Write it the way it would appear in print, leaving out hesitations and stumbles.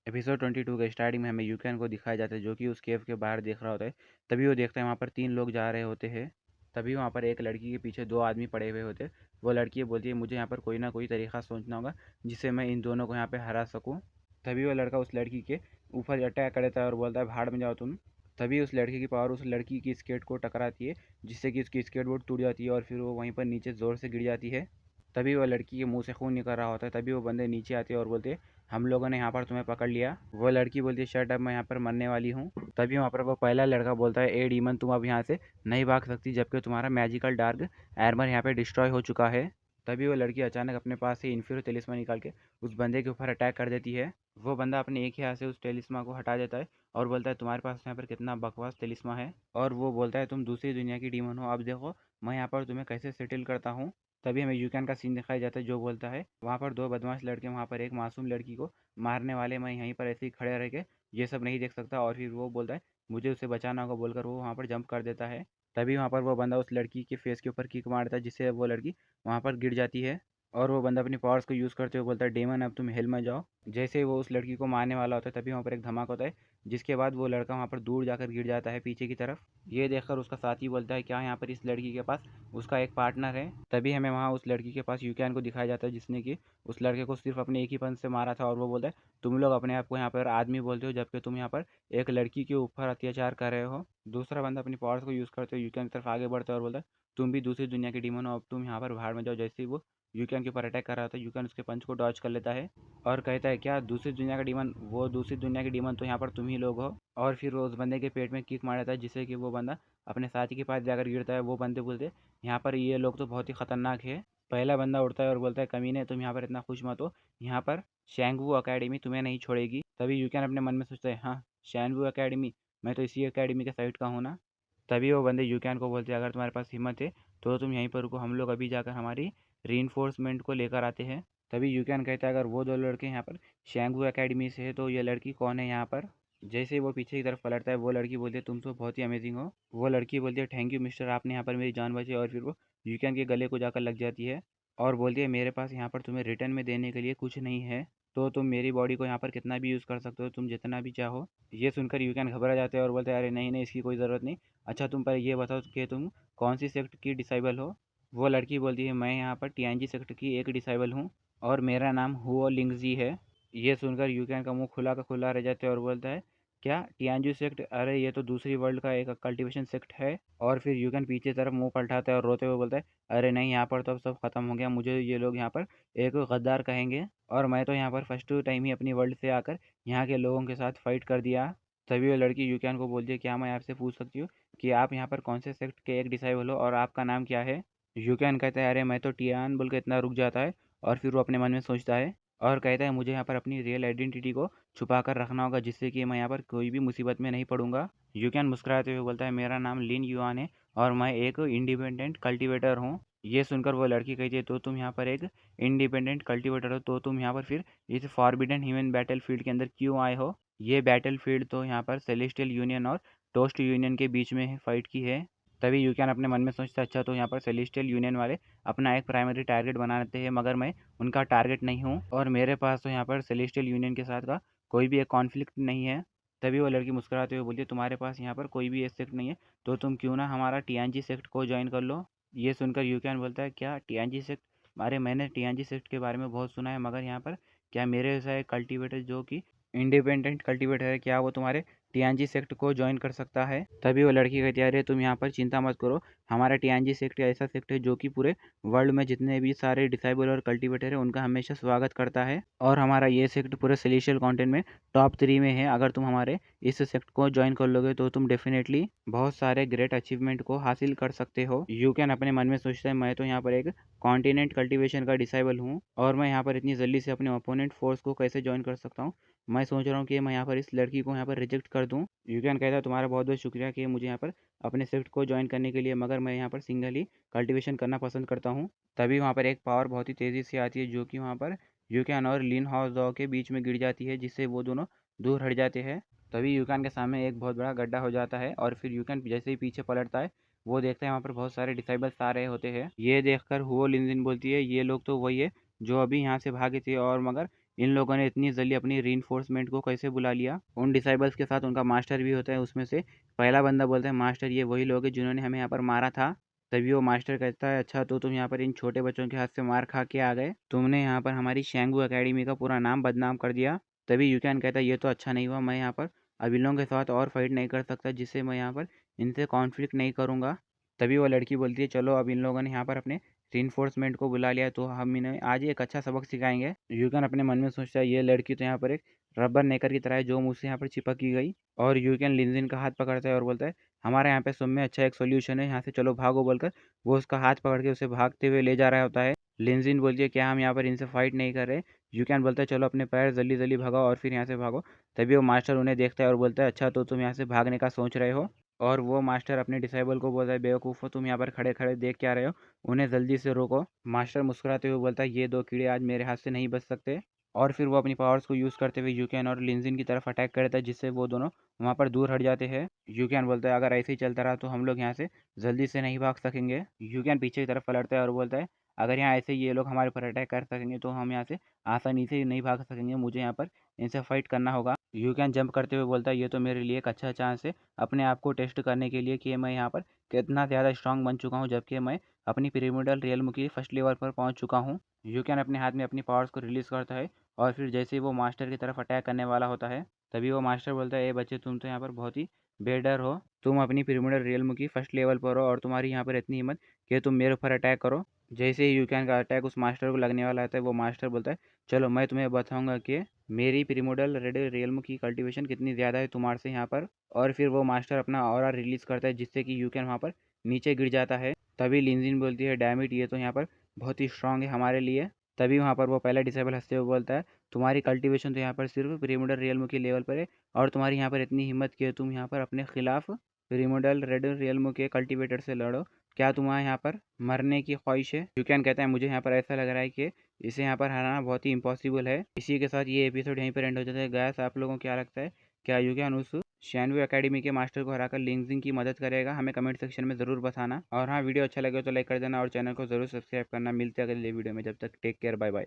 Episode 22 के starting में हमें यूकेन को दिखाया जाता है जो कि उस केव के बाहर देख रहा होता है। तभी वो देखता है वहाँ पर 3 लोग जा रहे होते हैं। तभी वहाँ पर एक लड़की के पीछे 2 आदमी पड़े हुए होते हैं। वो लड़की बोलती है मुझे यहाँ पर कोई ना कोई तरीका सोचना होगा जिससे मैं इन दोनों को यहाँ पे हरा सकूँ। तभी वो लड़का उस लड़की के ऊपर अटैक कर देता है और बोलता है भाड़ में जाओ तुम। तभी उस लड़की की पावर उस लड़की की स्केट को टकराती है जिससे कि उसकी स्केट बोर्ड टूट जाती है और फिर वो वहीं पर नीचे ज़ोर से गिर जाती है। तभी वो लड़की के मुंह से खून निकल रहा होता है। तभी वो बंदे नीचे आते हैं और बोलते हैं हम लोगों ने यहाँ पर तुम्हें पकड़ लिया। वो लड़की बोलती है शट अप, मैं यहाँ पर मरने वाली हूँ। तभी वहाँ पर वो पहला लड़का बोलता है ए डीमन तुम अब यहाँ से नहीं भाग सकती जबकि तुम्हारा मैजिकल डार्क आर्मर यहाँ पे डिस्ट्रॉय हो चुका है। तभी वो लड़की अचानक अपने पास से इन्फीरियर टेलिस्मा निकाल के उस बंदे के ऊपर अटैक कर देती है। वो बंदा अपने एक ही हाथ से उस टेलिस्मा को हटा देता है और बोलता है तुम्हारे पास यहाँ पर कितना बकवास टेलिस्मा है। और वो बोलता है तुम दूसरी दुनिया की डीमन हो, अब देखो मैं यहाँ पर तुम्हें कैसे सेटल करता हूँ। तभी हमें यूकैन का सीन दिखाया जाता है जो बोलता है वहाँ पर 2 बदमाश लड़के वहाँ पर एक मासूम लड़की को मारने वाले, मैं यहीं पर ऐसे ही खड़े रह के ये सब नहीं देख सकता। और फिर वो बोलता है मुझे उसे बचाना होगा बोलकर वो वहाँ पर जंप कर देता है। तभी वहाँ पर वो बंदा उस लड़की के फेस के ऊपर किक मारता है जिससे वो लड़की वहाँ पर गिर जाती है। और वो बंदा अपनी पावर्स को यूज़ करते हुए बोलता है डेमन अब तुम हेल में जाओ। जैसे ही वो उस लड़की को मारने वाला होता है तभी वहाँ पर एक धमाका होता है जिसके बाद वो लड़का वहाँ पर दूर जाकर गिर जाता है पीछे की तरफ। ये देखकर उसका साथी बोलता है क्या यहाँ पर इस लड़की के पास उसका एक पार्टनर है। तभी हमें वहाँ उस लड़की के पास यूकैन को दिखाया जाता है जिसने कि उस लड़के को सिर्फ अपने एक ही पंच से मारा था। और वो बोलता है तुम लोग अपने आप को यहाँ पर आदमी बोलते हो जबकि तुम यहाँ पर एक लड़की के ऊपर अत्याचार कर रहे हो। दूसरा बंदा अपनी पावर्स को यूज़ करते हुए यूकैन की तरफ आगे बढ़ता है और बोलता है तुम भी दूसरी दुनिया के डीमन हो, अब तुम यहाँ पर बाहर में जाओ। जैसे ही वो यूकैन के ऊपर अटैक कर रहा था यूकैन उसके पंच को डॉज कर लेता है और कहता है क्या दूसरी दुनिया का डीमन, वो दूसरी दुनिया के डीमन तो यहाँ पर तुम ही लोग हो। और फिर वो उस बंदे के पेट में किक मार देता है जिससे कि वो बंदा अपने साथी के पास जाकर गिरता है। वो बंदे बोलते यहाँ पर ये लोग तो बहुत ही खतरनाक है। पहला बंदा उठता है और बोलता है कमीने तुम यहाँ पर इतना खुश मत हो, यहाँ पर शैंगवू अकेडमी तुम्हें नहीं छोड़ेगी। तभी यूकैन अपने मन में सोचता है हाँ शैंगवू अकेडमी, मैं तो इसी अकेडमी के साइड का हूँ ना। तभी वो बंदे यूकैन को बोलते हैं अगर तुम्हारे पास हिम्मत है तो तुम यहीं पर रुको, हम लोग अभी जाकर हमारी रीइंफोर्समेंट को लेकर आते हैं। तभी यूकैन कहता है अगर वो 2 लड़के यहाँ पर शैंगवू अकेडमी से है तो ये लड़की कौन है यहाँ पर। जैसे ही वो पीछे की तरफ पलटता है वो लड़की बोलती है तुम तो बहुत ही अमेजिंग हो। वो लड़की बोलती है थैंक यू मिस्टर, आपने यहाँ पर मेरी जान बचाई। और फिर वो यूकैन के गले को जाकर लग जाती है और बोलती है मेरे पास यहाँ पर तुम्हें रिटर्न में देने के लिए कुछ नहीं है, तो तुम मेरी बॉडी को यहाँ पर कितना भी यूज़ कर सकते हो, तुम जितना भी चाहो। ये सुनकर यूकैन घबरा जाते हैं और बोलते हैं अरे नहीं नहीं इसकी कोई ज़रूरत नहीं। अच्छा तुम पर ये बताओ कि तुम कौन सी सेक्ट की डिसाइबल हो। वो लड़की बोलती है मैं यहाँ पर टीएनजी सेक्ट की एक डिसाइबल हूँ और मेरा नाम हुओ लिंगजी है। ये सुनकर यूक्रेन का मुंह खुला का खुला रह जाता है और बोलता है क्या टियांजू सेक्ट, अरे ये तो दूसरी वर्ल्ड का एक कल्टीवेशन सेक्ट है। और फिर यूक्रेन पीछे तरफ मुंह पलटाता है और रोते हुए बोलता है अरे नहीं यहाँ पर तो अब सब खत्म हो गया, मुझे ये लोग यहाँ पर एक गद्दार कहेंगे और मैं तो यहाँ पर फर्स्ट टाइम ही अपनी वर्ल्ड से आकर यहाँ के लोगों के साथ फाइट कर दिया। तभी वो लड़की यूक्रेन को बोलती है क्या मैं आपसे पूछ सकती हूँ कि आप यहाँ पर कौन से सेक्ट के एक डिसाइबल हो और आपका नाम क्या है। यूक्रेन कहता है अरे मैं तो टियान बोल के इतना रुक जाता है और फिर वो अपने मन में सोचता है और कहता है मुझे यहाँ पर अपनी रियल आइडेंटिटी को छुपा कर रखना होगा जिससे कि मैं यहाँ पर कोई भी मुसीबत में नहीं पड़ूंगा। यूक्रेन मुस्कुराते हुए बोलता है मेरा नाम लिन युआन है और मैं एक इंडिपेंडेंट कल्टीवेटर हूँ। ये सुनकर वो लड़की कहती है तो तुम यहाँ पर एक इंडिपेंडेंट कल्टीवेटर हो तो तुम यहाँ पर फिर इस फॉरबिडन ह्यूमन बैटल फील्ड के अंदर क्यों आए हो। ये बैटल फील्ड तो यहाँ पर सेलेस्टियल यूनियन और टोस्ट यूनियन के बीच में फाइट की है। तभी यूक्रेन अपने मन में सोचता है अच्छा तो यहाँ पर सेलेस्टियल यूनियन वाले अपना एक प्राइमरी टारगेट बनाते हैं मगर मैं उनका टारगेट नहीं हूँ और मेरे पास तो यहाँ पर सेलेस्टियल यूनियन के साथ का कोई भी एक कॉन्फ्लिक्ट नहीं है। तभी वो लड़की मुस्कुराते हुए बोलती है तुम्हारे पास यहाँ पर कोई भी एक सेक्ट नहीं है तो तुम क्यों ना हमारा टीएनजी सेक्ट को ज्वाइन कर लो। ये सुनकर यूक्रेन बोलता है क्या टीएनजी सेक्ट, अरे मैंने टीएनजी सेक्ट के बारे में बहुत सुना है मगर यहाँ पर क्या मेरे जैसा एक कल्टिवेटर जो कि इंडिपेंडेंट कल्टिवेटर है क्या वो तुम्हारे टीएनजी सेक्ट को ज्वाइन कर सकता है। तभी वो लड़की कहती है अरे तुम यहाँ पर चिंता मत करो, हमारा टीएनजी सेक्ट ऐसा सेक्ट है जो कि पूरे वर्ल्ड में जितने भी सारे डिसाइबल और कल्टीवेटर है उनका हमेशा स्वागत करता है और हमारा ये सेक्ट पूरे सेलेशियल कंटेंट में टॉप 3 में है। अगर तुम हमारे इस सेक्ट को ज्वाइन कर लोगे तो तुम डेफिनेटली बहुत सारे ग्रेट अचीवमेंट को हासिल कर सकते हो। यू कैन अपने मन में सोचता है मैं तो यहाँ पर एक कॉन्टिनेंट कल्टीवेशन का डिसाइबल हूँ और मैं यहाँ पर इतनी जल्दी से अपने ओपोनेंट फोर्स को कैसे ज्वाइन कर सकता हूँ। मैं सोच रहा हूँ कि मैं यहाँ पर इस लड़की को यहाँ पर रिजेक्ट कर दूँ। यू कैन कहता है तुम्हारा बहुत बहुत शुक्रिया कि मुझे यहाँ पर अपने सेक्ट को ज्वाइन करने के लिए, मगर मैं यहाँ पर सिंगल ही कल्टीवेशन करना पसंद करता हूँ। तभी वहाँ पर एक पावर बहुत ही तेज़ी से आती है जो कि वहाँ पर यूकैन और लिन हाउसडॉग के बीच में गिर जाती है जिससे वो दोनों दूर हट जाते हैं। तभी यूकैन के सामने एक बहुत बड़ा गड्ढा हो जाता है और फिर यूकैन जैसे ही पीछे पलटता है वो देखता है वहाँ पर बहुत सारे डिसाइबल्स आ रहे होते हैं। ये देखकर हुओ लिनजिन बोलती है ये लोग तो वही है जो अभी यहाँ से भागे थे और मगर इन लोगों ने इतनी जल्दी अपनी रीइंफोर्समेंट को कैसे बुला लिया। उन डिसाइबल्स के साथ उनका मास्टर भी होता है। उसमें से पहला बंदा बोलता है, मास्टर ये वही लोग हैं जिन्होंने हमें यहाँ पर मारा था। तभी वो मास्टर कहता है, अच्छा तो तुम यहाँ पर इन छोटे बच्चों के हाथ से मार खा के आ गए, तुमने यहाँ पर हमारी शेंगू एकेडमी का पूरा नाम बदनाम कर दिया। तभी यूक्यान कहता है, ये तो अच्छा नहीं हुआ, मैं यहाँ पर अब इन लोगों के साथ और फाइट नहीं कर सकता, जिससे मैं यहाँ पर इनसे कॉन्फ्लिक्ट नहीं करूँगा। तभी वो लड़की बोलती है, चलो अब इन लोगों ने यहाँ पर अपने रीइंफोर्समेंट को बुला लिया तो हम इन्हें आज एक अच्छा सबक सिखाएंगे। यूकन अपने मन में सोचता है, ये लड़की तो यहाँ पर एक रबर नेकर की तरह है जो मुझसे यहाँ पर चिपक की गई। और यूकन लिंजिन का हाथ पकड़ता है और बोलता है, हमारे यहाँ पे सब में अच्छा एक सोल्यूशन है, यहाँ से चलो भागो बोलकर वो उसका हाथ पकड़ के उसे भागते हुए ले जा रहा होता है। लिंजिन बोलती है, क्या हम यहाँ पर इनसे फाइट नहीं कर रहे। यूकैन बोलता है, चलो अपने पैर जल्दी जल्दी भगाओ और फिर यहाँ से भागो। तभी वो मास्टर उन्हें देखता है और बोलता है, अच्छा तो तुम यहाँ से भागने का सोच रहे हो। और वो मास्टर अपने डिसाइबल को बोलता है, बेवकूफ़ो तुम यहाँ पर खड़े खड़े देख क्या रहे हो, उन्हें जल्दी से रोको। मास्टर मुस्कुराते हुए बोलता है, ये दो कीड़े आज मेरे हाथ से नहीं बच सकते। और फिर वो अपनी पावर्स को यूज़ करते हुए यूकैन और लिंजिन की तरफ अटैक करता है, जिससे वो दोनों वहाँ पर दूर हट जाते हैं। यूकैन बोलता है, अगर ऐसे ही चलता रहा तो हम लोग यहाँ से जल्दी से नहीं भाग सकेंगे। यूकैन पीछे की तरफ पलटता है और बोलता है, अगर यहाँ ऐसे ये लोग हमारे ऊपर अटैक कर सकेंगे तो हम यहाँ से आसानी से नहीं भाग सकेंगे, मुझे यहाँ पर इनसे फाइट करना होगा। यूकैन जंप करते हुए बोलता है, ये तो मेरे लिए एक अच्छा चांस है अपने आप को टेस्ट करने के लिए कि मैं यहाँ पर कितना ज़्यादा स्ट्रांग बन चुका हूँ, जबकि मैं अपनी पिरामिडल रियल्म की फर्स्ट लेवल पर पहुँच चुका हूँ। यूकैन अपने हाथ में अपनी पावर्स को रिलीज़ करता है और फिर जैसे ही वो मास्टर की तरफ अटैक करने वाला होता है, तभी वो मास्टर बोलता है, ए बच्चे तुम तो यहाँ पर बहुत ही बेडर हो, तुम अपनी पिरामिडल रियल्म की फर्स्ट लेवल पर हो और तुम्हारी यहाँ पर इतनी हिम्मत कि तुम मेरे ऊपर अटैक करो। जैसे ही यूकैन का अटैक उस मास्टर को लगने वाला होता है, वो मास्टर बोलता है, चलो मैं तुम्हें बताऊंगा कि मेरी प्रिमोडल रेड रियल्म की कल्टीवेशन कितनी ज़्यादा है तुम्हारे से यहाँ पर। और फिर वो मास्टर अपना ऑरा रिलीज़ करता है, जिससे कि यूकैन वहाँ पर नीचे गिर जाता है। तभी लिंजिन बोलती है, डैमिट ये तो यहाँ पर बहुत ही स्ट्रांग है हमारे लिए। तभी वहाँ पर वो पहला डिसेबल हंसते हुए बोलता है, तुम्हारी कल्टीवेशन तो यहाँ पर सिर्फ प्रिमोडल रियल्म के लेवल पर है और तुम्हारी यहाँ पर इतनी हिम्मत की है तुम यहाँ पर अपने खिलाफ प्रिमोडल रेड रियल्म के कल्टीवेटर से लड़ो, क्या तुम्हारे यहाँ पर मरने की ख्वाहिश है। यूकैन कहता है, मुझे यहाँ पर ऐसा लग रहा है कि इसे यहाँ पर हराना बहुत ही इम्पॉसिबल है। इसी के साथ ये एपिसोड यहीं पर एंड हो जाता है। गैस आप लोगों को क्या लगता है, क्या यूकैन उस शैनवू एकेडमी के मास्टर को हराकर लिंजिंग की मदद करेगा? हमें कमेंट सेक्शन में ज़रूर बताना। और हाँ, वीडियो अच्छा लगे तो लाइक कर देना और चैनल को ज़रूर सब्सक्राइब करना। मिलते हैं अगले वीडियो में, जब तक टेक केयर, बाय बाय।